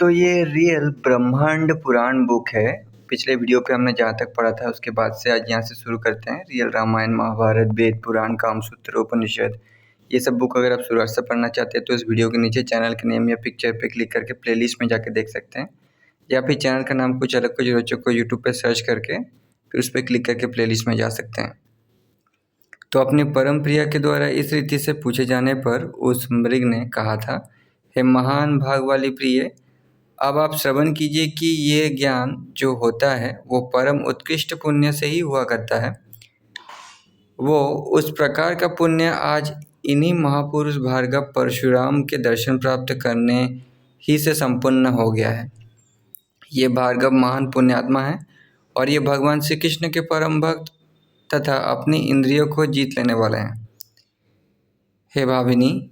तो ये रियल ब्रह्मांड पुराण बुक है। पिछले वीडियो पे हमने जहाँ तक पढ़ा था उसके बाद से आज यहाँ से शुरू करते हैं। रियल रामायण, महाभारत, वेद, पुराण, कामसूत्र, उपनिषद, ये सब बुक अगर आप शुरुआत से पढ़ना चाहते हैं तो इस वीडियो के नीचे चैनल के नेम या पिक्चर पे क्लिक करके प्लेलिस्ट में जाके देख सकते हैं, या फिर चैनल का नाम कुछ अलग कुछ रोचक को यूट्यूब पे सर्च करके फिर उस पर क्लिक करके प्लेलिस्ट में जा सकते हैं। तो अपनी परम प्रिया के द्वारा इस रीति से पूछे जाने पर उस मृग ने कहा था, हे महान भाग वाली प्रिय, अब आप श्रवण कीजिए कि ये ज्ञान जो होता है वो परम उत्कृष्ट पुण्य से ही हुआ करता है। वो उस प्रकार का पुण्य आज इन्हीं महापुरुष भार्गव परशुराम के दर्शन प्राप्त करने ही से संपन्न हो गया है। ये भार्गव महान पुण्यात्मा है और ये भगवान श्री कृष्ण के परम भक्त तथा अपनी इंद्रियों को जीत लेने वाले हैं। हे भाविनी,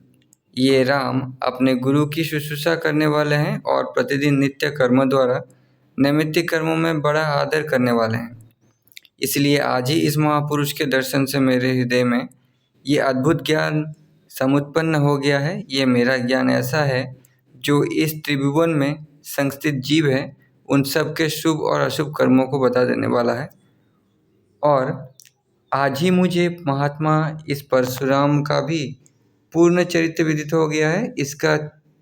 ये राम अपने गुरु की शुश्रूषा करने वाले हैं और प्रतिदिन नित्य कर्मों द्वारा नैमित्तिक कर्मों में बड़ा आदर करने वाले हैं। इसलिए आज ही इस महापुरुष के दर्शन से मेरे हृदय में ये अद्भुत ज्ञान समुत्पन्न हो गया है। ये मेरा ज्ञान ऐसा है जो इस त्रिभुवन में संस्थित जीव है उन सब के शुभ और अशुभ कर्मों को बता देने वाला है। और आज ही मुझे महात्मा इस परशुराम का भी पूर्ण चरित्र विदित हो गया है। इसका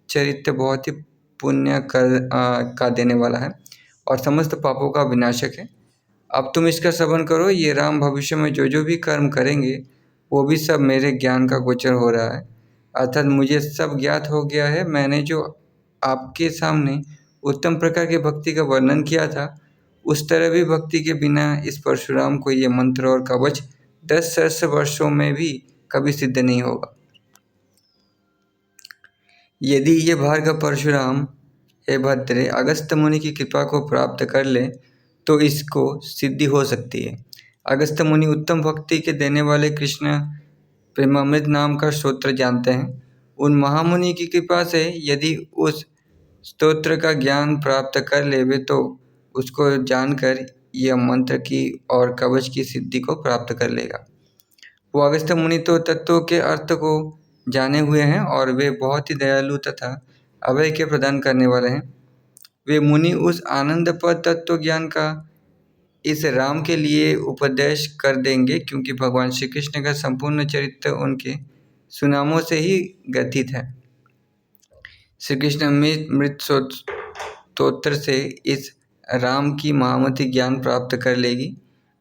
चरित्र बहुत ही पुण्य का देने वाला है और समस्त पापों का विनाशक है। अब तुम इसका श्रवण करो। ये राम भविष्य में जो जो भी कर्म करेंगे वो भी सब मेरे ज्ञान का गोचर हो रहा है, अर्थात मुझे सब ज्ञात हो गया है। मैंने जो आपके सामने उत्तम प्रकार की भक्ति का वर्णन किया था उस तरह भी भक्ति के बिना इस परशुराम को ये मंत्र और कवच 10 सहस्र वर्षों में भी कभी सिद्ध नहीं होगा। यदि ये भार्गव परशुराम, हे भद्रे, अगस्त्य मुनि की कृपा को प्राप्त कर ले तो इसको सिद्धि हो सकती है। अगस्त्य मुनि उत्तम भक्ति के देने वाले कृष्ण प्रेमामृत नाम का स्तोत्र जानते हैं। उन महामुनि की कृपा से यदि उस स्तोत्र का ज्ञान प्राप्त कर लेवे तो उसको जानकर यह मंत्र की और कवच की सिद्धि को प्राप्त कर लेगा। वो अगस्त्य मुनि तो तत्वों के अर्थ को जाने हुए हैं और वे बहुत ही दयालु तथा अभय के प्रदान करने वाले हैं। वे मुनि उस आनंदपद तत्व ज्ञान का इस राम के लिए उपदेश कर देंगे, क्योंकि भगवान श्री कृष्ण का संपूर्ण चरित्र उनके सुनामों से ही ग्रथित है। श्री कृष्ण मृत स्तोत्र से इस राम की महामति ज्ञान प्राप्त कर लेगी,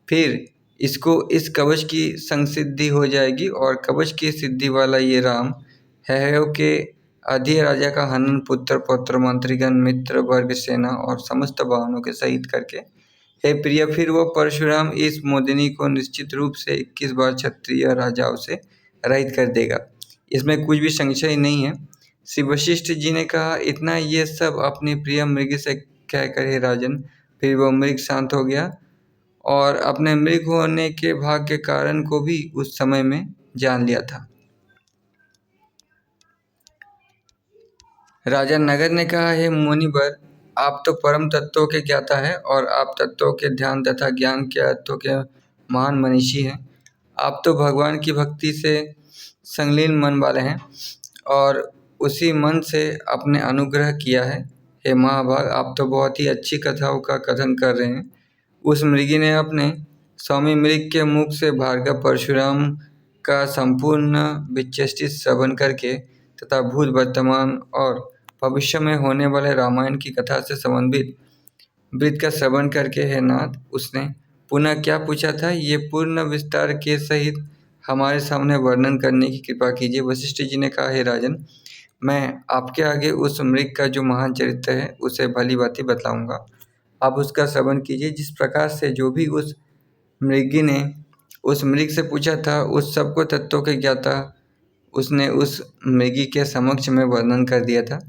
फिर इसको इस कवच की संसिद्धि हो जाएगी और कवच की सिद्धि वाला ये राम है के अधि राजा का हनन पुत्र पौत्र मंत्रीगण मित्र वर्ग सेना और समस्त वाहनों के सहित करके, हे प्रिय, फिर वो परशुराम इस मोदिनी को निश्चित रूप से 21 बार क्षत्रिय राजाओं से रहित कर देगा। इसमें कुछ भी संशय नहीं है। श्री वशिष्ठ जी ने कहा, इतना ये सब अपने प्रिय मृग से कहकर हे राजन, फिर वो मृग शांत हो गया और अपने मृग होने के भाग के कारण को भी उस समय में जान लिया था। राजा नगर ने कहा, हे मुनिवर, आप तो परम तत्वों के ज्ञाता है और आप तत्वों के ध्यान तथा ज्ञान के अर्थों के महान मनीषी हैं। आप तो भगवान की भक्ति से संलीन मन वाले हैं और उसी मन से अपने अनुग्रह किया है। हे महाभाग, आप तो बहुत ही अच्छी कथाओं का कथन कर रहे हैं। उस मृगी ने अपने स्वामी मृग के मुख से भार्गव परशुराम का संपूर्ण विचेष्टित श्रवण करके तथा भूत वर्तमान और भविष्य में होने वाले रामायण की कथा से संबंधित वृत्त का श्रवण करके, हे नाथ, उसने पुनः क्या पूछा था ये पूर्ण विस्तार के सहित हमारे सामने वर्णन करने की कृपा कीजिए। वशिष्ठ जी ने कहा, हे राजन, मैं आपके आगे उस मृग का जो महान चरित्र है उसे भली भांति बतलाऊंगा। आप उसका श्रवण कीजिए। जिस प्रकार से जो भी उस मृगी ने उस मृग से पूछा था उस सबको तत्वों के ज्ञाता उसने उस मृगी के समक्ष में वर्णन कर दिया था।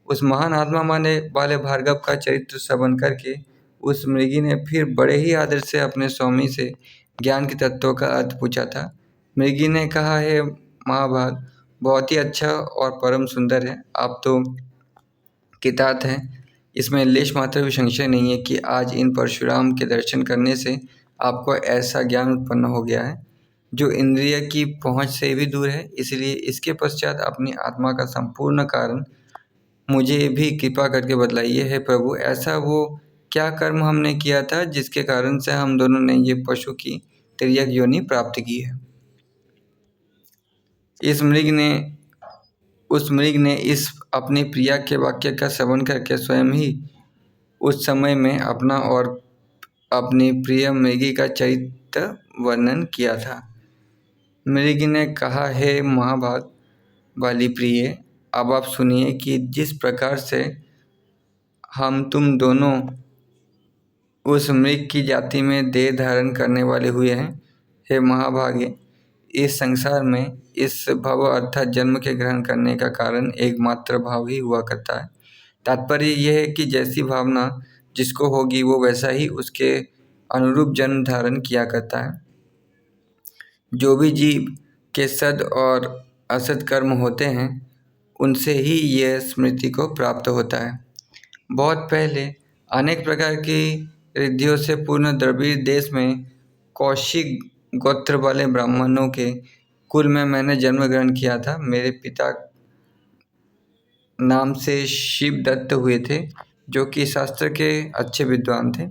उस महान आत्मा माने वाले भार्गव का चरित्र श्रवण करके उस मृगी ने फिर बड़े ही आदर से अपने स्वामी से ज्ञान के तत्वों का अर्थ पूछा था। मृगी ने कहा, हे महाभाग, बहुत ही अच्छा और परम सुंदर है। आप तो कितात हैं, इसमें लेश मात्र भी संशय नहीं है कि आज इन परशुराम के दर्शन करने से आपको ऐसा ज्ञान उत्पन्न हो गया है जो इंद्रिय की पहुंच से भी दूर है। इसलिए इसके पश्चात अपनी आत्मा का संपूर्ण कारण मुझे भी कृपा करके बतलाइए हे प्रभु, ऐसा वो क्या कर्म हमने किया था जिसके कारण से हम दोनों ने ये पशु की तिर्यक योनि प्राप्त की है। उस मृग ने इस अपनी प्रिया के वाक्य का श्रवण करके स्वयं ही उस समय में अपना और अपनी प्रिय मृगी का चरित्र वर्णन किया था। मृग ने कहा, हे महाभाग वाली प्रिय, अब आप सुनिए कि जिस प्रकार से हम तुम दोनों उस मृग की जाति में देह धारण करने वाले हुए हैं। हे महाभागे, इस संसार में इस भव अर्थात जन्म के ग्रहण करने का कारण एकमात्र भाव ही हुआ करता है। तात्पर्य यह है कि जैसी भावना जिसको होगी वो वैसा ही उसके अनुरूप जन्म धारण किया करता है। जो भी जीव के सद और असद कर्म होते हैं उनसे ही यह स्मृति को प्राप्त होता है। बहुत पहले अनेक प्रकार की रिद्धियों से पूर्ण द्रविड़ देश में कौशिक गोत्र वाले ब्राह्मणों के कुल में मैंने जन्म ग्रहण किया था। मेरे पिता नाम से शिवदत्त हुए थे, जो कि शास्त्र के अच्छे विद्वान थे।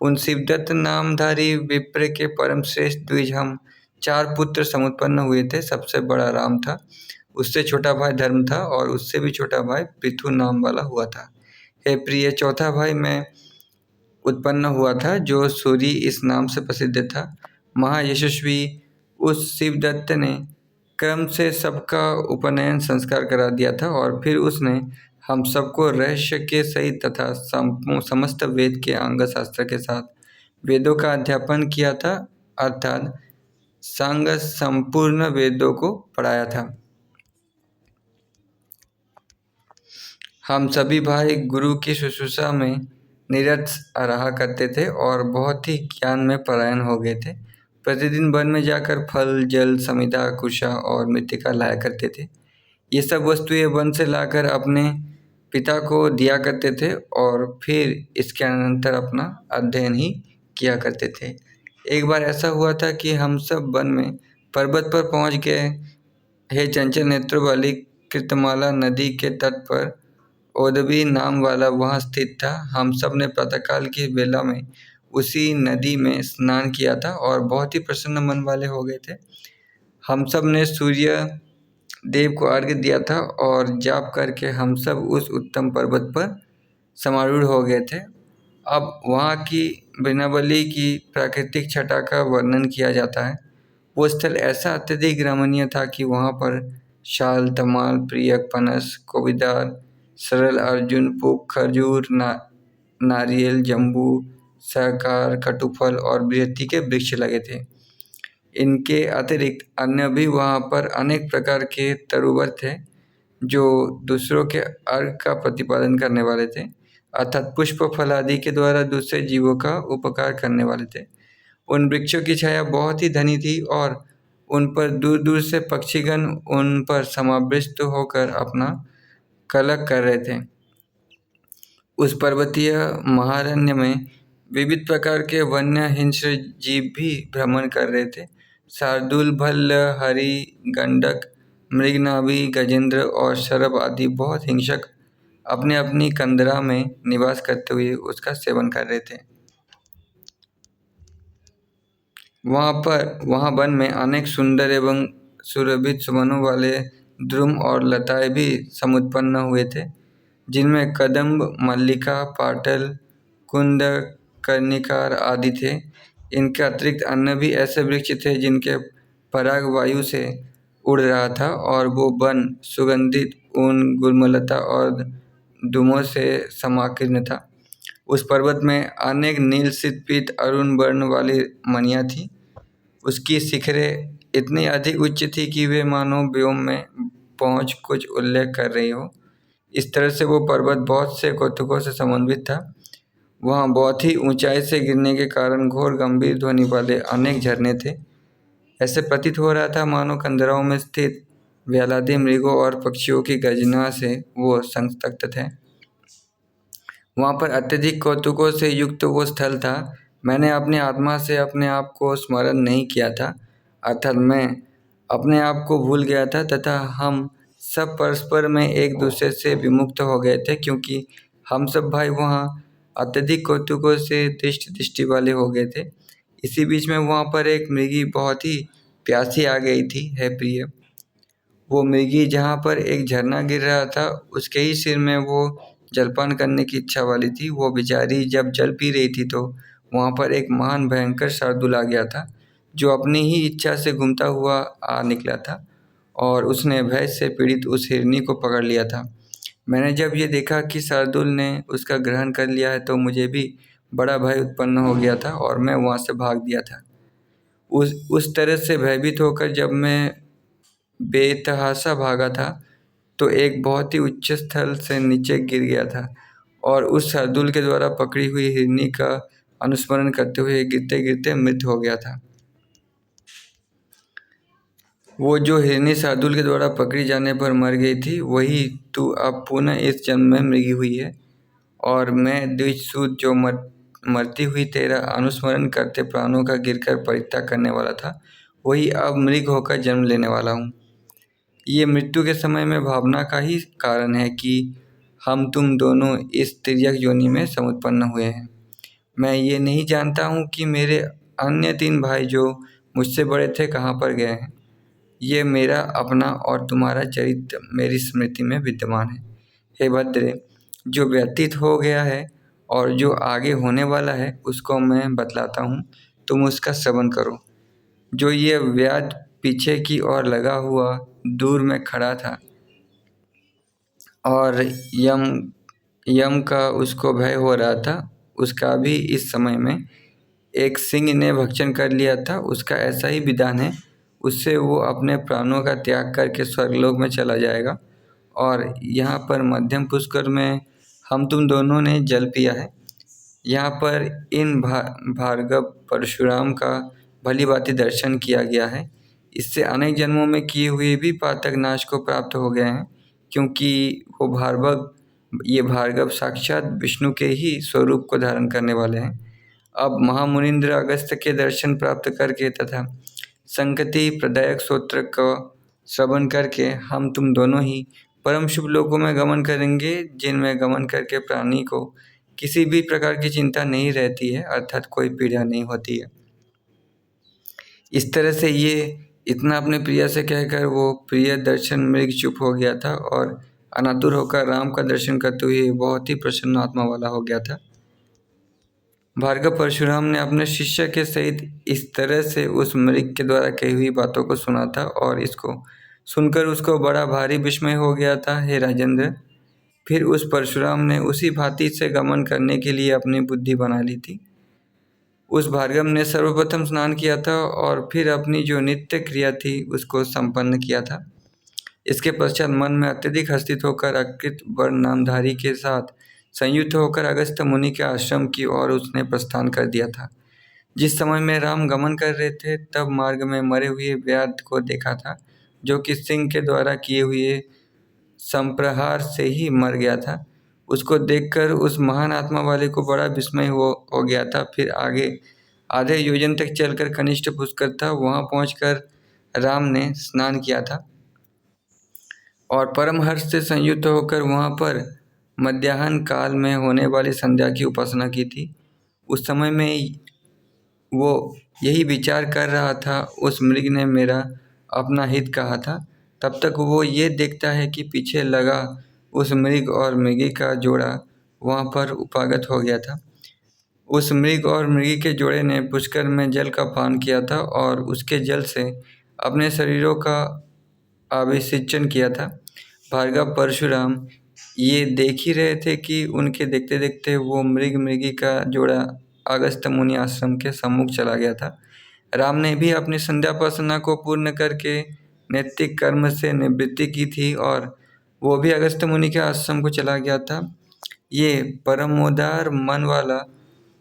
उन शिवदत्त नामधारी विप्र के परम श्रेष्ठ द्विज हम 4 पुत्र समुत्पन्न हुए थे। सबसे बड़ा राम था, उससे छोटा भाई धर्म था और उससे भी छोटा भाई पृथु नाम वाला हुआ था। हे प्रिय, चौथा भाई मैं उत्पन्न हुआ था जो सूरी इस नाम से प्रसिद्ध था। महायशस्वी उस शिवदत्त ने क्रम से सबका उपनयन संस्कार करा दिया था और फिर उसने हम सबको रहस्य के सहित तथा समस्त वेद के अंग शास्त्र के साथ वेदों का अध्यापन किया था, अर्थात सांग संपूर्ण वेदों को पढ़ाया था। हम सभी भाई गुरु की शुश्रूषा में निरत रहा करते थे और बहुत ही ज्ञान में परायण हो गए थे। प्रतिदिन वन में जाकर फल, जल, समिधा, कुशा और मृत्तिका लाया करते थे। ये सब वस्तुएं वन से लाकर अपने पिता को दिया करते थे और फिर इसके अनंतर अपना अध्ययन ही किया करते थे। एक बार ऐसा हुआ था कि हम सब वन में पर्वत पर पहुंच गए। हे चंचल नेत्रों वाली कृतमाला नदी के तट पर ओदवी नाम वाला वहाँ स्थित था। हम सब ने प्रातःकाल की बेला में उसी नदी में स्नान किया था और बहुत ही प्रसन्न मन वाले हो गए थे। हम सब ने सूर्य देव को अर्घ्य दिया था और जाप करके हम सब उस उत्तम पर्वत पर समारूढ़ हो गए थे। अब वहाँ की वृंदावली की प्राकृतिक छटा का वर्णन किया जाता है। वो स्थल ऐसा अत्यधिक रमणीय था कि वहाँ पर शाल, तमाल, प्रियक, पनस, कोविदार, सरल, अर्जुन, पुख, खजूर, नारियल, जम्बू, सहकार, कटुफल और बृहति के वृक्ष लगे थे। इनके अतिरिक्त अन्य भी वहाँ पर अनेक प्रकार के तरुवर थे जो दूसरों के अर्घ का प्रतिपादन करने वाले थे, अर्थात पुष्प फल आदि के द्वारा दूसरे जीवों का उपकार करने वाले थे। उन वृक्षों की छाया बहुत ही घनी थी और उन पर दूर दूर से पक्षीगण उन पर समाविष्ट होकर अपना कलक कर रहे थे। उस पर्वतीय महारण्य में विविध प्रकार के वन्य हिंस्र जीव भी भ्रमण कर रहे थे। शार्दूल, भल्ल, हरि, गंडक, मृगनाभि, गजेंद्र और शरभ आदि बहुत हिंसक अपने अपनी कंदरा में निवास करते हुए उसका सेवन कर रहे थे। वहाँ वन में अनेक सुंदर एवं सुरभित सुमनों वाले द्रुम और लताएं भी समुत्पन्न हुए थे, जिनमें कदम्ब, मल्लिका, पाटल, कुंद, कर्णिकार आदि थे। इनके अतिरिक्त अन्य भी ऐसे वृक्ष थे जिनके पराग वायु से उड़ रहा था और वो वन सुगंधित ऊन, गुलमलता और दुमों से समाकीर्ण था। उस पर्वत में अनेक नील, सित, पीत, अरुण वर्ण वाली मणियाँ थीं। उसकी शिखरें इतनी अधिक उच्च थी कि वे मानो व्योम में पहुँच कुछ उल्लेख कर रही हो। इस तरह से वो पर्वत बहुत से कौतुकों से समन्वित था। वहाँ बहुत ही ऊंचाई से गिरने के कारण घोर गंभीर ध्वनि वाले अनेक झरने थे। ऐसे प्रतीत हो रहा था मानो कंदराओं में स्थित व्यालादी मृगों और पक्षियों की गर्जना से वो संतप्त थे। वहाँ पर अत्यधिक कौतुकों से युक्त वो स्थल था। मैंने अपनी आत्मा से अपने आप को स्मरण नहीं किया था, अर्थात मैं अपने आप को भूल गया था तथा हम सब परस्पर में एक दूसरे से विमुक्त हो गए थे, क्योंकि हम सब भाई वहाँ अत्यधिक कौतुकों से दृष्टि वाले हो गए थे। इसी बीच में वहाँ पर एक मृगी बहुत ही प्यासी आ गई थी। है प्रिय, वो मृगी जहाँ पर एक झरना गिर रहा था उसके ही सिर में वो जलपान करने की इच्छा वाली थी। वो बेचारी जब जल पी रही थी तो वहाँ पर एक महान भयंकर शार्दूल आ गया था, जो अपनी ही इच्छा से घूमता हुआ आ निकला था और उसने भय से पीड़ित उस हिरनी को पकड़ लिया था। मैंने जब ये देखा कि शार्दूल ने उसका ग्रहण कर लिया है तो मुझे भी बड़ा भय उत्पन्न हो गया था और मैं वहाँ से भाग दिया था। उस तरह से भयभीत होकर जब मैं बेतहाशा भागा था तो एक बहुत ही उच्च स्थल से नीचे गिर गया था और उस शार्दूल के द्वारा पकड़ी हुई हिरनी का अनुस्मरण करते हुए गिरते गिरते मृत हो गया था। वो जो हिरनी शार्दूल के द्वारा पकड़ी जाने पर मर गई थी, वही तू अब पुनः इस जन्म में मृगी हुई है। और मैं द्विजसूत जो मरती हुई तेरा अनुस्मरण करते प्राणों का गिरकर परित्याग करने वाला था, वही अब मृग होकर जन्म लेने वाला हूँ। ये मृत्यु के समय में भावना का ही कारण है कि हम तुम दोनों इस तिर्यक योनि में समुत्पन्न हुए हैं। मैं ये नहीं जानता हूँ कि मेरे अन्य 3 भाई जो मुझसे बड़े थे कहाँ पर गए हैं। ये मेरा अपना और तुम्हारा चरित्र मेरी स्मृति में विद्यमान है। हे भद्रे, जो व्यतीत हो गया है और जो आगे होने वाला है उसको मैं बतलाता हूँ, तुम उसका श्रवण करो। जो ये व्याध पीछे की ओर लगा हुआ दूर में खड़ा था और यम का उसको भय हो रहा था, उसका भी इस समय में एक सिंह ने भक्षण कर लिया था। उसका ऐसा ही विधान है, उससे वो अपने प्राणों का त्याग करके स्वर्गलोक में चला जाएगा। और यहाँ पर मध्यम पुष्कर में हम तुम दोनों ने जल पिया है। यहाँ पर इन भार्गव परशुराम का भली भांति दर्शन किया गया है। इससे अनेक जन्मों में किए हुए भी पातक नाश को प्राप्त हो गए हैं, क्योंकि ये भार्गव साक्षात विष्णु के ही स्वरूप को धारण करने वाले हैं। अब महामुनिंद्र अगस्त्य के दर्शन प्राप्त करके तथा संगति प्रदायक सूत्र को श्रवण करके हम तुम दोनों ही परम शुभ लोकों में गमन करेंगे, जिनमें गमन करके प्राणी को किसी भी प्रकार की चिंता नहीं रहती है, अर्थात कोई पीड़ा नहीं होती है। इस तरह से ये इतना अपने प्रिया से कहकर वो प्रिय दर्शन मृग चुप हो गया था और अनातुर होकर राम का दर्शन करते हुए बहुत ही प्रसन्न आत्मा वाला हो गया था। भार्गव परशुराम ने अपने शिष्य के सहित इस तरह से उस मृग के द्वारा कही हुई बातों को सुना था और इसको सुनकर उसको बड़ा भारी विस्मय हो गया था। हे राजेंद्र, फिर उस परशुराम ने उसी भांति से गमन करने के लिए अपनी बुद्धि बना ली थी। उस भार्गव ने सर्वप्रथम स्नान किया था और फिर अपनी जो नित्य क्रिया थी उसको संपन्न किया था। इसके पश्चात मन में अत्यधिक हर्षित होकर अकृत वर्ण नामधारी के साथ संयुक्त होकर अगस्त्य मुनि के आश्रम की ओर उसने प्रस्थान कर दिया था। जिस समय में राम गमन कर रहे थे तब मार्ग में मरे हुए व्याध को देखा था, जो कि सिंह के द्वारा किए हुए संप्रहार से ही मर गया था। उसको देखकर उस महान आत्मा वाले को बड़ा विस्मय हो गया था। फिर आगे आधे योजन तक चलकर कनिष्ठ पुष्कर था, वहाँ पहुंचकर राम ने स्नान किया था और परम हर्ष से संयुक्त होकर वहाँ पर मध्याह्न काल में होने वाली संध्या की उपासना की थी। उस समय में वो यही विचार कर रहा था, उस मृग ने मेरा अपना हित कहा था। तब तक वो ये देखता है कि पीछे लगा उस मृग और मृगी का जोड़ा वहाँ पर उपागत हो गया था। उस मृग और मृगी के जोड़े ने पुष्कर में जल का पान किया था और उसके जल से अपने शरीरों का अभिषेचन किया था। भार्गव परशुराम ये देख ही रहे थे कि उनके देखते देखते वो मृगी का जोड़ा अगस्त्य मुनि आश्रम के सम्मुख चला गया था। राम ने भी अपनी संध्यापासना को पूर्ण करके नैतिक कर्म से निवृत्ति की थी और वो भी अगस्त्य मुनि के आश्रम को चला गया था। ये परमोदार मन वाला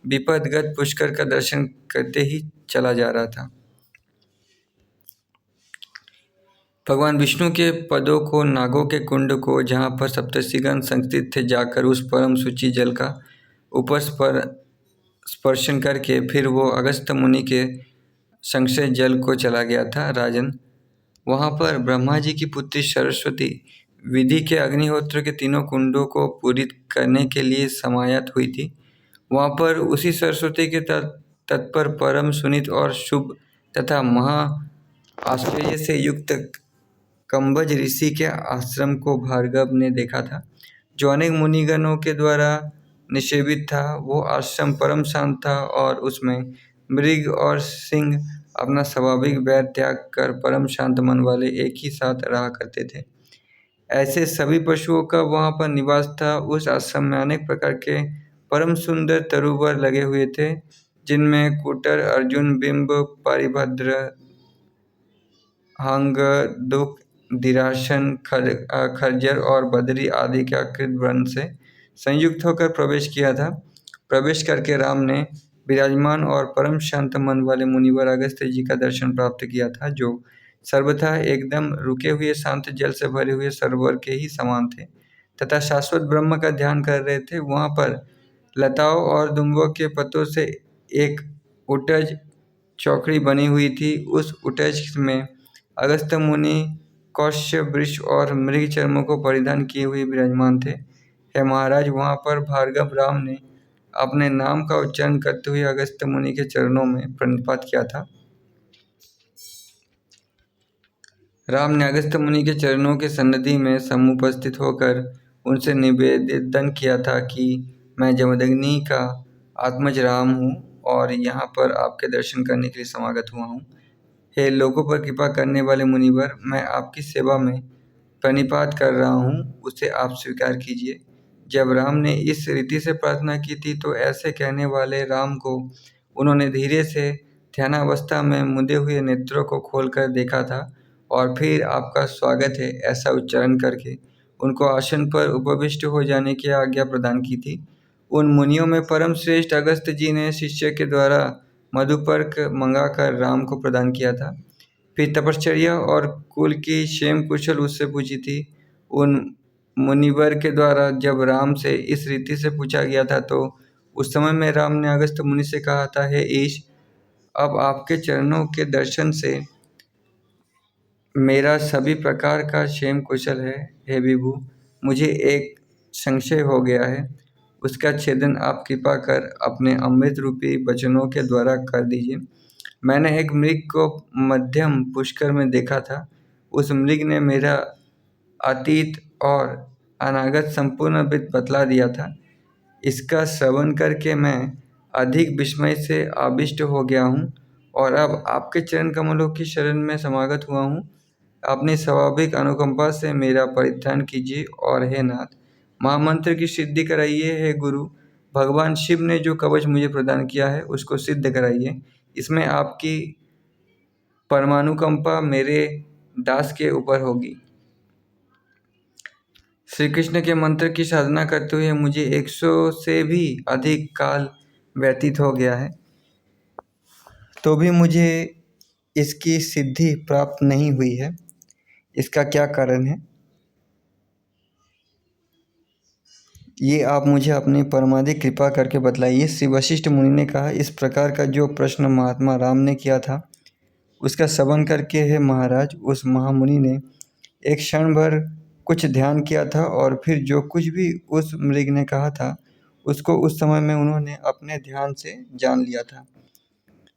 विपदगत पुष्कर का दर्शन करते ही चला जा रहा था। भगवान विष्णु के पदों को, नागों के कुंड को, जहाँ पर सप्तर्षिगण संस्थित थे, जाकर उस परम सूची जल का ऊपर स्पर्शन करके फिर वो अगस्त्य मुनि के संशय जल को चला गया था। राजन, वहाँ पर ब्रह्मा जी की पुत्री सरस्वती विधि के अग्निहोत्र के तीनों कुंडों को पूरित करने के लिए समायत हुई थी। वहाँ पर उसी सरस्वती के तट पर परम सुनीत और शुभ तथा महा आश्चर्य से युक्त कंबज ऋषि के आश्रम को भार्गव ने देखा था, जो अनेक मुनिगणों के द्वारा निषेवित था। वो आश्रम परम शांत था और उसमें मृग और सिंह अपना स्वाभाविक वैर त्याग कर परम शांत मन वाले एक ही साथ रहा करते थे। ऐसे सभी पशुओं का वहाँ पर निवास था। उस आश्रम में अनेक प्रकार के परम सुंदर तरुवर लगे हुए थे, जिनमें कुटर, अर्जुन, बिंब, पारिभद्र, हंग, दुख, दिराशन, खर्जर और बदरी आदि के आकृत वर्ण से संयुक्त होकर प्रवेश किया था। प्रवेश करके राम ने विराजमान और परम शांत मन वाले मुनिवर अगस्त्य जी का दर्शन प्राप्त किया था, जो सर्वथा एकदम रुके हुए शांत जल से भरे हुए सरोवर के ही समान थे तथा शाश्वत ब्रह्म का ध्यान कर रहे थे। वहाँ पर लताओं और दुम्बों के पत्तों से एक उटज चौकड़ी बनी हुई थी। उस उटज में अगस्त्य मुनि कौश्य, वृष और मृग चर्मों को परिधान किए हुए विराजमान थे। हे महाराज, वहाँ पर भार्गव राम ने अपने नाम का उच्चारण करते हुए अगस्त्य मुनि के चरणों में प्रणिपात किया था। राम ने अगस्त्य मुनि के चरणों के सन्निधि में समुपस्थित होकर उनसे निवेदन किया था कि मैं जमदग्नि का आत्मज राम हूँ और यहाँ पर आपके दर्शन करने के लिए समागत हुआ हूँ। हे लोगों पर कृपा करने वाले मुनिवर, मैं आपकी सेवा में प्रणिपात कर रहा हूँ, उसे आप स्वीकार कीजिए। जब राम ने इस रीति से प्रार्थना की थी तो ऐसे कहने वाले राम को उन्होंने धीरे से ध्यानावस्था में मुदे हुए नेत्रों को खोलकर देखा था और फिर आपका स्वागत है ऐसा उच्चारण करके उनको आसन पर उपविष्ट हो जाने की आज्ञा प्रदान की थी। उन मुनियों में परम श्रेष्ठ अगस्त्य जी ने शिष्य के द्वारा मधुपर्क मंगाकर राम को प्रदान किया था। फिर तपश्चर्या और कुल की क्षेम कुशल उससे पूछी थी। उन मुनिवर के द्वारा जब राम से इस रीति से पूछा गया था तो उस समय में राम ने अगस्त्य मुनि से कहा था, हे ईश, अब आपके चरणों के दर्शन से मेरा सभी प्रकार का क्षेम कुशल है। हे विभु, मुझे एक संशय हो गया है, उसका छेदन आप कृपा कर अपने अमृत रूपी वचनों के द्वारा कर दीजिए। मैंने एक मृग को मध्यम पुष्कर में देखा था। उस मृग ने मेरा अतीत और अनागत संपूर्ण वृत्त बतला दिया था। इसका श्रवण करके मैं अधिक विस्मय से आविष्ट हो गया हूँ और अब आपके चरण कमलों की शरण में समागत हुआ हूँ। अपनी स्वाभाविक अनुकंपा से मेरा परित्राण कीजिए और हे नाथ, महामंत्र की सिद्धि कराइए। हे गुरु, भगवान शिव ने जो कवच मुझे प्रदान किया है उसको सिद्ध कराइए। इसमें आपकी परमानुकंपा मेरे दास के ऊपर होगी। श्री कृष्ण के मंत्र की साधना करते हुए मुझे 100 से भी अधिक काल व्यतीत हो गया है, तो भी मुझे इसकी सिद्धि प्राप्त नहीं हुई है। इसका क्या कारण है, ये आप मुझे अपनी परमाधिक कृपा करके बतलाइए। श्री वशिष्ठ मुनि ने कहा, इस प्रकार का जो प्रश्न महात्मा राम ने किया था उसका श्रवण करके हे महाराज, उस महामुनि ने एक क्षण भर कुछ ध्यान किया था और फिर जो कुछ भी उस मृग ने कहा था उसको उस समय में उन्होंने अपने ध्यान से जान लिया था।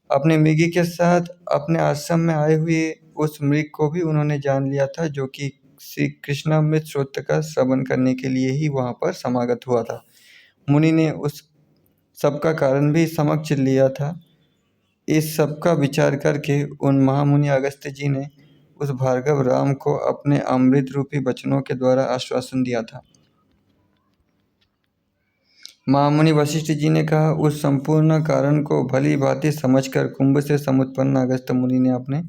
अपने मृगी के साथ अपने आश्रम में आए हुए उस मृग को भी उन्होंने जान लिया था, जो कि श्री कृष्णामृत स्रोत का श्रवण करने के लिए ही वहाँ पर समागत हुआ था। मुनि ने उस सब का कारण भी समक्ष लिया था। इस सब का विचार करके उन महामुनि अगस्त्य जी ने उस भार्गव राम को अपने अमृत रूपी वचनों के द्वारा आश्वासन दिया था। महामुनि वशिष्ठ जी ने कहा, उस संपूर्ण कारण को भली भांति समझकर कुंभ से समुत्पन्न अगस्त्य मुनि ने अपने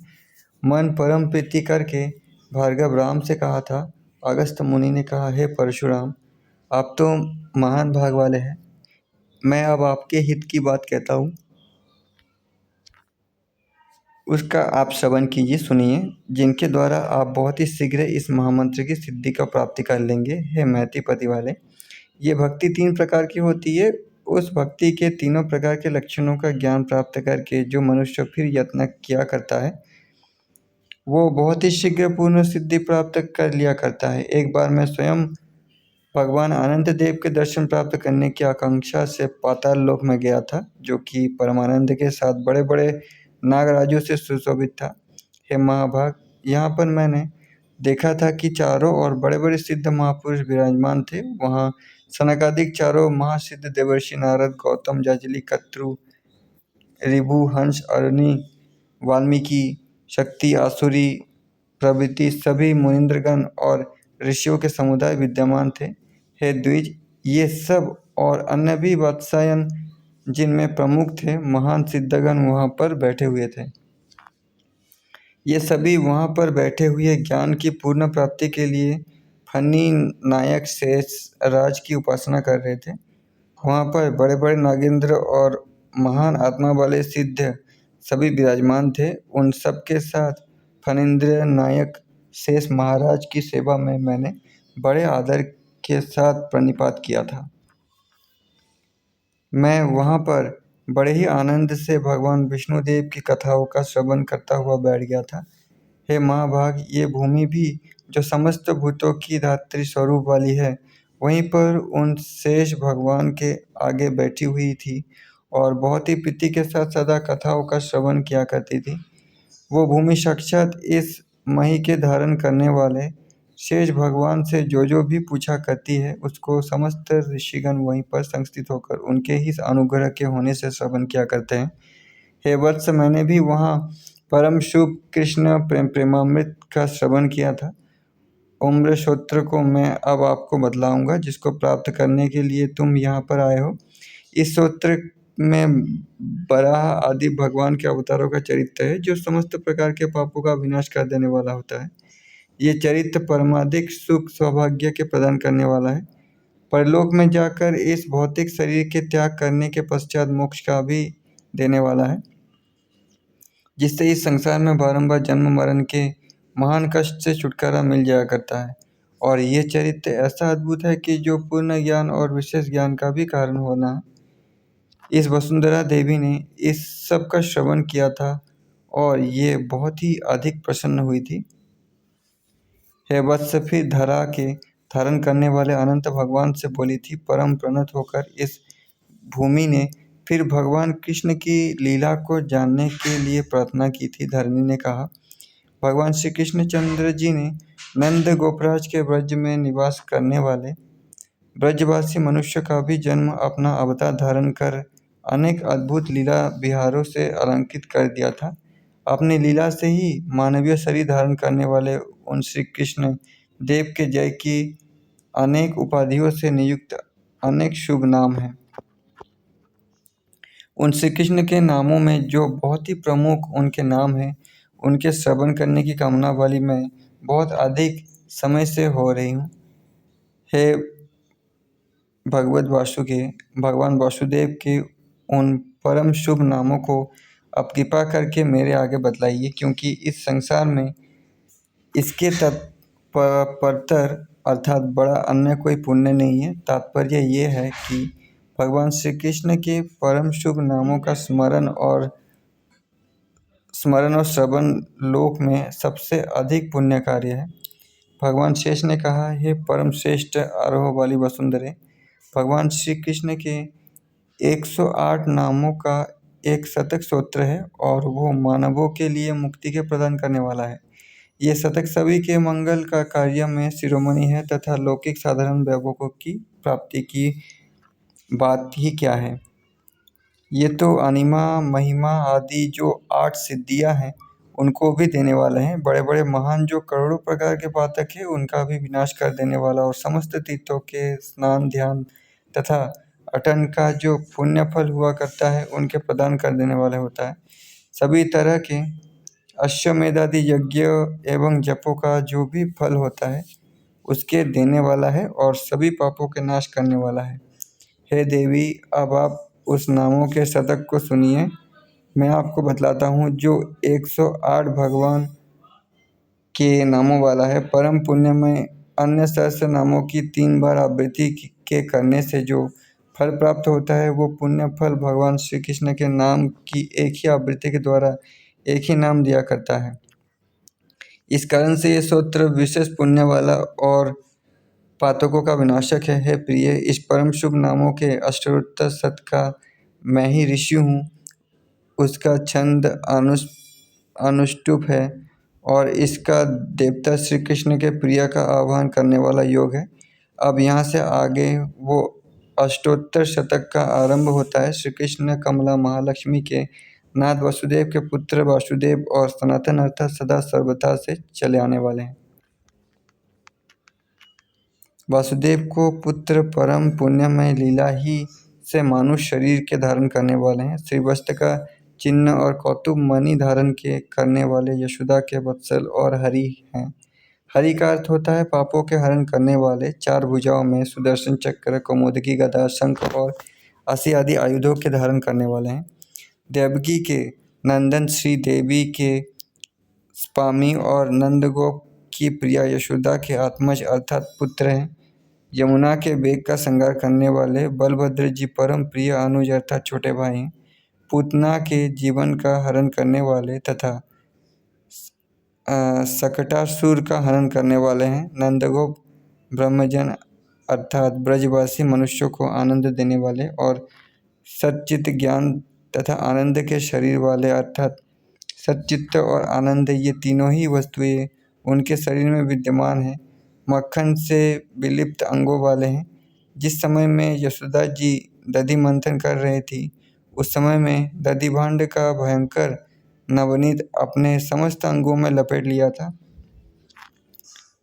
मन परम प्रीति करके भार्गव राम से कहा था। अगस्त्य मुनि ने कहा, हे परशुराम, आप तो महान भाग वाले हैं। मैं अब आपके हित की बात कहता हूँ, उसका आप श्रवण कीजिए, सुनिए, जिनके द्वारा आप बहुत ही शीघ्र इस महामंत्र की सिद्धि का प्राप्ति कर लेंगे। हे मैथिपति वाले, ये भक्ति 3 प्रकार की होती है। उस भक्ति के तीनों प्रकार के लक्षणों का ज्ञान प्राप्त करके जो मनुष्य फिर यत्न किया करता है वो बहुत ही शीघ्र पूर्ण सिद्धि प्राप्त कर लिया करता है। एक बार मैं स्वयं भगवान आनंद देव के दर्शन प्राप्त करने की आकांक्षा से पाताल लोक में गया था, जो कि परमानंद के साथ बड़े बड़े नागराजों से सुशोभित था। हे महाभाग, यहाँ पर मैंने देखा था कि चारों ओर बड़े बड़े सिद्ध महापुरुष विराजमान थे। वहाँ सनकादिक चारों महासिद्ध देवर्षि नारद, गौतम, जाजली, कत्रु, ऋभु, हंस, अरुणि, वाल्मीकि, शक्ति, आसुरी प्रभृति सभी मुनींद्रगण और ऋषियों के समुदाय विद्यमान थे। हे द्विज, ये सब और अन्य भी वात्सायन जिनमें प्रमुख थे महान सिद्धगण वहाँ पर बैठे हुए थे। ये सभी वहाँ पर बैठे हुए ज्ञान की पूर्ण प्राप्ति के लिए फनी नायक शेष राज की उपासना कर रहे थे। वहाँ पर बड़े बड़े नागेंद्र और महान आत्मा वाले सिद्ध सभी विराजमान थे। उन सब के साथ फणींद्र नायक शेष महाराज की सेवा में मैंने बड़े आदर के साथ प्रणिपात किया था। मैं वहाँ पर बड़े ही आनंद से भगवान विष्णुदेव की कथाओं का श्रवण करता हुआ बैठ गया था। हे महाभाग, ये भूमि भी जो समस्त भूतों की धात्री स्वरूप वाली है, वहीं पर उन शेष भगवान के आगे बैठी हुई थी और बहुत ही प्रीति के साथ सदा कथाओं का श्रवण किया करती थी। वो भूमि साक्षात इस मही के धारण करने वाले शेष भगवान से जो भी पूछा करती है, उसको समस्त ऋषिगण वहीं पर संस्थित होकर उनके ही अनुग्रह के होने से श्रवण किया करते हैं। हे वत्स, मैंने भी वहाँ परम शुभ कृष्ण प्रेमामृत का श्रवण किया था। उम्र श्रोत्र को मैं अब आपको बतलाऊंगा, जिसको प्राप्त करने के लिए तुम यहाँ पर आए हो। इस श्रोत्र में बराह आदि भगवान के अवतारों का चरित्र है, जो समस्त प्रकार के पापों का विनाश कर देने वाला होता है। ये चरित्र परमाधिक सुख सौभाग्य के प्रदान करने वाला है। परलोक में जाकर इस भौतिक शरीर के त्याग करने के पश्चात मोक्ष का भी देने वाला है, जिससे इस संसार में बारंबार जन्म मरण के महान कष्ट से छुटकारा मिल जाया करता है। और ये चरित्र ऐसा अद्भुत है कि जो पूर्ण ज्ञान और विशेष ज्ञान का भी कारण होना है। इस वसुंधरा देवी ने इस सब का श्रवण किया था और ये बहुत ही अधिक प्रसन्न हुई थी। हे वत्स, फिर धरा के धारण करने वाले अनंत भगवान से बोली थी। परम प्रणत होकर इस भूमि ने फिर भगवान कृष्ण की लीला को जानने के लिए प्रार्थना की थी। धरणी ने कहा, भगवान श्री कृष्णचंद्र जी ने नंद गोपराज के ब्रज में निवास करने वाले ब्रजवासी मनुष्य का भी जन्म अपना अवतार धारण कर अनेक अद्भुत लीला विहारों से अलंकित कर दिया था। अपनी लीला से ही मानवीय शरीर धारण करने वाले उन श्री कृष्ण देव के जय की अनेक उपाधियों से नियुक्त अनेक शुभ नाम हैं। उन श्री कृष्ण के नामों में जो बहुत ही प्रमुख उनके नाम हैं, उनके श्रवण करने की कामना वाली मैं बहुत अधिक समय से हो रही हूँ। हे भगवान वासुदेव के उन परम शुभ नामों को आप कृपा करके मेरे आगे बतलाइए, क्योंकि इस संसार में इसके तत्परतर अर्थात बड़ा अन्य कोई पुण्य नहीं है। तात्पर्य ये है कि भगवान श्री कृष्ण के परम शुभ नामों का स्मरण और श्रवण लोक में सबसे अधिक पुण्य कार्य है। भगवान शेष ने कहा, हे परम श्रेष्ठ आरोह वाली वसुंधरे, भगवान श्री कृष्ण के 108 नामों का एक शतक स्तोत्र है और वो मानवों के लिए मुक्ति के प्रदान करने वाला है। ये शतक सभी के मंगल का कार्य में शिरोमणि है तथा लौकिक साधारण वैभवों की प्राप्ति की बात ही क्या है। ये तो अनिमा महिमा आदि जो 8 सिद्धियां हैं उनको भी देने वाले हैं। बड़े बड़े महान जो करोड़ों प्रकार के पातक हैं उनका भी विनाश कर देने वाला और समस्त तीर्थों के स्नान ध्यान तथा अटन का जो पुण्य फल हुआ करता है उनके प्रदान कर देने वाला होता है। सभी तरह के अश्वमेधादि यज्ञ एवं जपों का जो भी फल होता है उसके देने वाला है और सभी पापों के नाश करने वाला है। हे देवी, अब आप उस नामों के शतक को सुनिए। मैं आपको बतलाता हूँ जो 108 भगवान के नामों वाला है। परम पुण्य में अन्य सहस्त्र नामों की 3 बार आवृत्ति के करने से जो फल प्राप्त होता है वो पुण्य फल भगवान श्री कृष्ण के नाम की एक ही आवृत्ति के द्वारा एक ही नाम दिया करता है। इस कारण से ये स्तोत्र विशेष पुण्य वाला और पातकों का विनाशक है। हे प्रिय, इस परम शुभ नामों के अष्टोत्तर शत का मैं ही ऋषि हूँ। उसका छंद अनुष्टुप है और इसका देवता श्री कृष्ण के प्रिय का आह्वान करने वाला योग है। अब यहाँ से आगे वो अष्टोत्तर शतक का आरंभ होता है। श्री कृष्ण कमला महालक्ष्मी के नाथ वसुदेव के पुत्र वासुदेव और सनातन अर्थात सदा सर्वथा से चले आने वाले हैं। वासुदेव को पुत्र परम पुण्यमय लीला ही से मानुष शरीर के धारण करने वाले हैं। श्रीवस्त्र का चिन्ह और कौतुक मणि धारण के करने वाले यशोदा के वत्सल और हरि हैं। हरि का अर्थ होता है पापों के हरण करने वाले। चार भुजाओं में सुदर्शन चक्र, कौमुदकी, गदा, शंख और असी आदि आयुधों के धारण करने वाले हैं। देवकी के नंदन श्री देवी के स्वामी और नंदगोप की प्रिया यशोदा के आत्मज अर्थात पुत्र हैं। यमुना के वेग का संहार करने वाले बलभद्र जी परम प्रिय अनुज अर्थात छोटे भाई हैं। पूतना के जीवन का हरण करने वाले तथा सकटासुर का हरण करने वाले हैं। नंदगोप ब्रह्मजन अर्थात ब्रजवासी मनुष्यों को आनंद देने वाले और सच्चित ज्ञान तथा आनंद के शरीर वाले अर्थात सच्चित्त और आनंद, ये तीनों ही वस्तुएं उनके शरीर में विद्यमान हैं। मक्खन से विलिप्त अंगों वाले हैं। जिस समय में यशोदा जी दधि मंथन कर रही थी उस समय में दधि भांड का भयंकर नवनीत अपने समस्त अंगों में लपेट लिया था।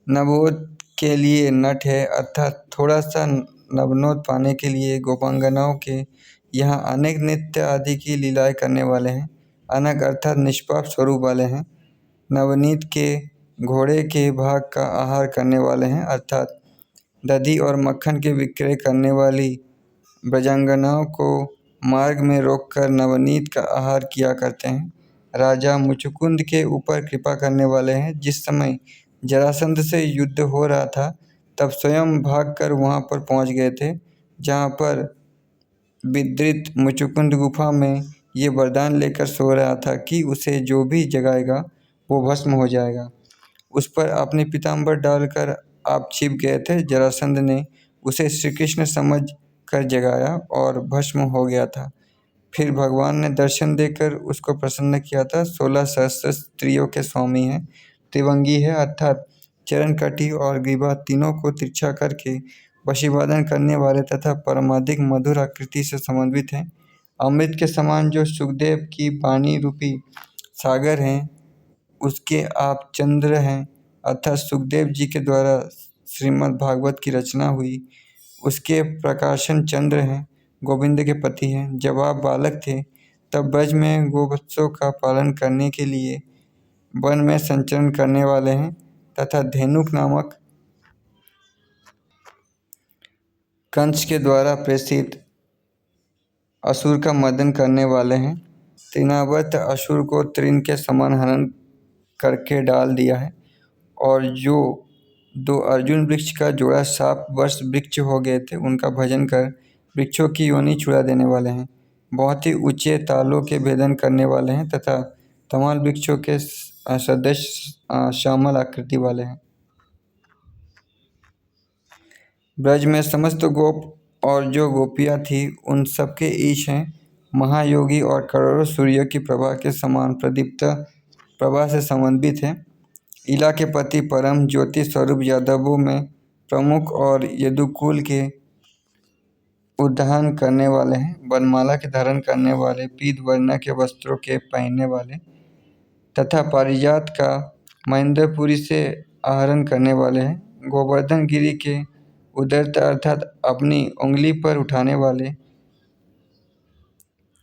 नवोद के लिए नट है अर्थात थोड़ा सा नवनोद पाने के लिए गोपांगनाओं के यहाँ अनेक नृत्य आदि की लीलाएं करने वाले हैं। अनग अर्थात निष्पाप स्वरूप वाले हैं। नवनीत के घोड़े के भाग का आहार करने वाले हैं अर्थात दधि और मक्खन के विक्रय करने वाली ब्रजांगनाओं को मार्ग में रोककर नवनीत का आहार किया करते हैं। राजा मुचुकुंद के ऊपर कृपा करने वाले हैं। जिस समय जरासंध से युद्ध हो रहा था तब स्वयं भागकर वहां पर पहुंच गए थे, जहां पर विद्रित मुचुकुंद गुफा में ये वरदान लेकर सो रहा था कि उसे जो भी जगाएगा वो भस्म हो जाएगा। उस पर अपने पीताम्बर डालकर आप छिप गए थे। जरासंध ने उसे श्री कृष्ण समझ कर जगाया और भस्म हो गया था। फिर भगवान ने दर्शन देकर उसको प्रसन्न किया था। 16 सहस्त्र स्त्रियों के स्वामी हैं। त्रिवंगी है अर्थात चरण, कटी और ग्रीवा तीनों को तिरछा करके वशीवादन करने वाले तथा परमाधिक मधुर आकृति से समन्वित हैं। अमृत के समान जो सुखदेव की वाणी रूपी सागर हैं उसके आप चंद्र हैं अर्थात सुखदेव जी के द्वारा श्रीमद् भागवत की रचना हुई उसके प्रकाशन चंद्र हैं। गोविंद के पति हैं। जब आप बालक थे तब ब्रज में गोवत्सों का पालन करने के लिए वन में संचरण करने वाले हैं तथा धेनुक नामक कंस के द्वारा प्रेषित असुर का मर्दन करने वाले हैं। तृणावर्त असुर को तृण के समान हनन करके डाल दिया है और जो 2 अर्जुन वृक्ष का जोड़ा साप वर्ष वृक्ष हो गए थे उनका भजन कर वृक्षों की योनि छुड़ा देने वाले हैं। बहुत ही ऊंचे तालों के भेदन करने वाले हैं तथा तमाल वृक्षों के सदृश श्यामल आकृति वाले हैं। ब्रज में समस्त गोप और जो गोपियाँ थी उन सबके ईश हैं। महायोगी और करोड़ों सूर्यों की प्रभा के समान प्रदीप्त प्रभा से समन्वित है। इला के पति परम ज्योति स्वरूप यादवों में प्रमुख और यदुकुल के उद्धान करने वाले हैं। वनमाला के धारण करने वाले, पीत वर्ण के वस्त्रों के पहनने वाले तथा पारिजात का महेंद्रपुरी से आहरण करने वाले हैं। गोवर्धन गिरी के उदरत अर्थात अपनी उंगली पर उठाने वाले,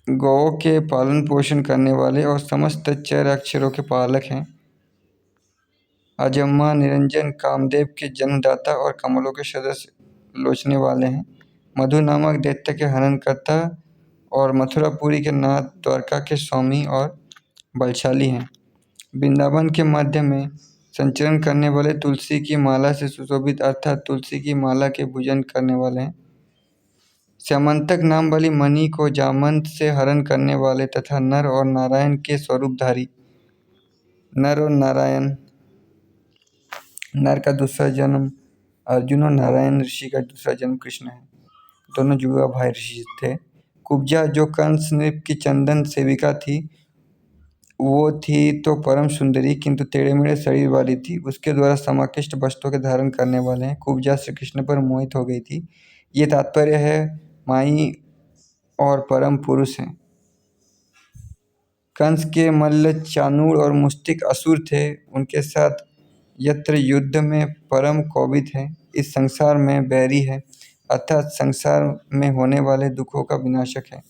गौओं के पालन पोषण करने वाले और समस्त चर अक्षरों के पालक हैं। अजम्मा निरंजन कामदेव के जन्मदाता और कमलों के सदस्य लोचने वाले हैं। मधु नामक दैत्य के हरणकर्ता और मथुरापुरी के नाथ, द्वारका के स्वामी और बलशाली हैं। वृंदावन के मध्य में संचरण करने वाले, तुलसी की माला से सुशोभित अर्थात तुलसी की माला के पूजन करने वाले हैं। स्यमंतक नाम वाली मणि को जामंत से हरण करने वाले तथा नर और नारायण के स्वरूपधारी, नर और नारायण नर का दूसरा जन्म अर्जुन और नारायण ऋषि का दूसरा जन्म कृष्ण है। दोनों जुड़वा भाई ऋषि थे। कुब्जा जो कंस नृप की चंदन सेविका थी, वो थी तो परम सुंदरी किंतु टेढ़े मेढ़े शरीर वाली थी। उसके द्वारा समाकृष्ट वस्त्रों के धारण करने वाले हैं। कुब्जा श्री कृष्ण पर मोहित हो गई थी। ये तात्पर्य है माई और परम पुरुष हैं। कंस के मल्ल चाणूर और मुष्टिक असुर थे। उनके साथ यत्र युद्ध में परम कोपित है, इस संसार में बैरी है, अर्थात संसार में होने वाले दुखों का विनाशक है।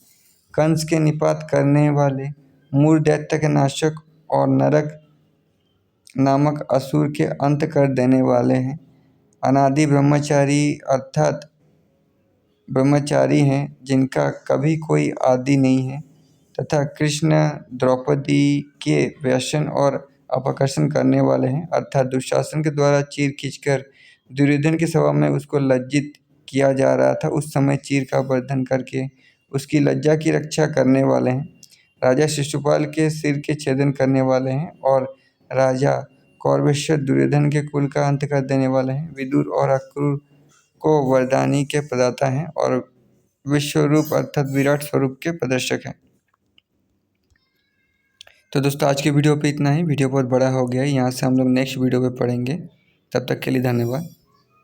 कंस के निपात करने वाले, मूर दैत्य के नाशक और नरक नामक असुर के अंत कर देने वाले हैं। अनादि ब्रह्मचारी अर्थात ब्रह्मचारी हैं जिनका कभी कोई आदि नहीं है, तथा कृष्ण द्रौपदी के व्यसन और अपकर्षण करने वाले हैं, अर्थात दुशासन के द्वारा चीर खींचकर दुर्योधन की सभा में उसको लज्जित किया जा रहा था, उस समय चीर का वर्धन करके उसकी लज्जा की रक्षा करने वाले हैं। राजा शिशुपाल के सिर के छेदन करने वाले हैं और राजा कौरवेश्वर दुर्योधन के कुल का अंत कर देने वाले हैं। विदुर और अक्रूर को वरदानी के प्रदाता हैं और विश्वरूप अर्थात विराट स्वरूप के प्रदर्शक हैं। तो दोस्तों आज की वीडियो पे इतना ही। वीडियो बहुत बड़ा हो गया है, यहाँ से हम लोग नेक्स्ट वीडियो पे पढ़ेंगे। तब तक के लिए धन्यवाद।